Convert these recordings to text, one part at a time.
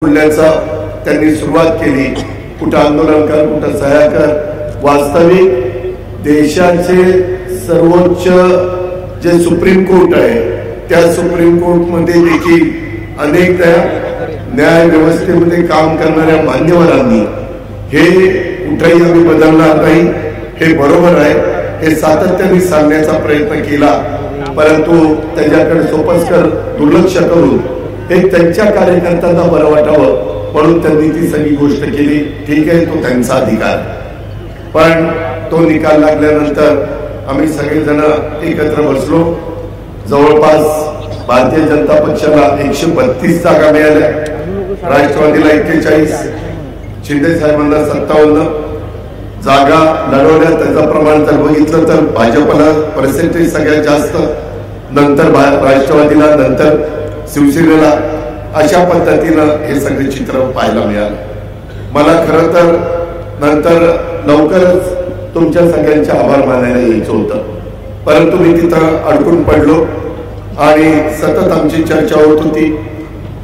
बोलण्याचा त्यांनी सुरुवात केली। कुठं आंदोलन कर, कुठं सह्या कर। वास्तविक देशाचे सर्वोच्च जे सुप्रीम कोर्ट आहे त्या सुप्रीम कोर्ट मध्ये देखील अनेकदा न्याय व्यवस्थेमध्ये काम करणाऱ्या मान्यवरांनी हे कुठेही आम्ही बदलणार नाही, हे बरोबर आहे, हे सातत्याने सांगण्याचा प्रयत्न केला, परंतु त्याच्याकडे सोपस्कर दुर्लक्ष करून हे त्यांच्या कार्यकर्त्यांना बरं वाटावं म्हणून त्यांनी ती सगळी गोष्ट केली। ठीक आहे, तो त्यांचा अधिकार, पण तो निकाल लागल्यानंतर आम्ही सगळेजण एकत्र बसलो। जवळपास भारतीय जनता पक्षाला 132 जागा मिळाल्या, राष्ट्रवादीला 41, शिंदे साहेबांना 57 जागा लढवल्या। त्याचं प्रमाण जर बघितलं तर भाजपला पर्सेंटेज सगळ्यात जास्त, नंतर राष्ट्रवादीला, नंतर शिवसेनेला। अशा पद्धतीनं हे सगळे चित्र पाहायला मिळालं। मला खरं तर नंतर लवकरच तुमच्या सगळ्यांचे आभार मानायला यायचं होतं, परंतु मी तिथं अडकून पडलो आणि सतत आमची चर्चा होत होती।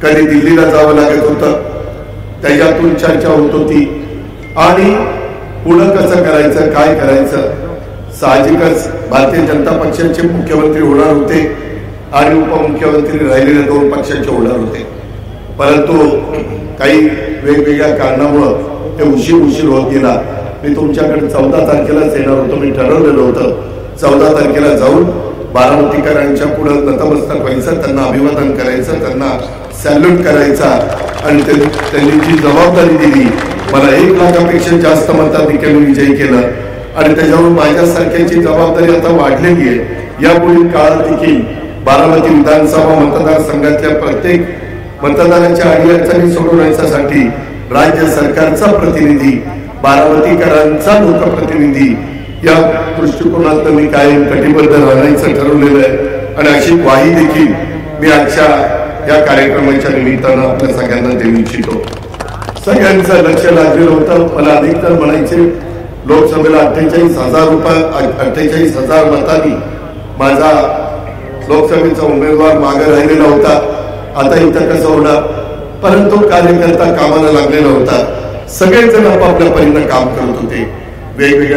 कधी दिल्लीला जावं लागत होतं, त्याच्यातून चर्चा होत होती आणि पुढं कसं करायचं, काय करायचं। साहजिकच भारतीय जनता पक्षाचे मुख्यमंत्री होणार होते आणि उपमुख्यमंत्री राहिलेल्या 2 पक्षांचे होणार होते, परंतु काही वेगवेगळ्या कारणामुळे ते उशीर होत गेला। मी तुमच्याकडे 14 तारखेलाच येणार होतो, मी ठरवलेलं होतं 14 तारखेला जाऊन बारामतीकरांच्या पुढे नतमस्तक व्हायचं, त्यांना अभिवादन करायचं, त्यांना सॅल्यूट करायचा आणि त्यांनी जी जबाबदारी दिली, मला 1 लाखापेक्षा जास्त मताधिक्याने विजयी केलं आणि त्याच्यावर माझ्यासारख्याची जबाबदारी आता वाढलेली आहे। यापुढील काळात देखील बारामती विधानसभा मतदारसंघातल्या प्रत्येक मतदाराच्या अडचणी सोडवण्यासाठी राज्य सरकारचा प्रतिनिधी, बारामतीकरांचा लोकप्रतिनिधी या दृष्टिकोनातून मी कायम कटिबद्ध राहण्याचं ठरवलेलं आहे आणि अशी ग्वाही देखील मी आजच्या या कार्यक्रमाच्या निमित्तानं आपल्या सगळ्यांना देऊ इच्छितो। सगळ्यांचं लक्ष लागलेलं होतं। मला अनेक जण म्हणायचे लोकसभेला 48,000 मतांनी माझा लोकसभेचा उमेदवार मागे राहिलेला होता, आता इथं कसं होणार, परंतु कार्यकर्ता कामाला लागलेला होता। सगळेजण आपापल्या परीने काम करत होते। वेगवेगळ्या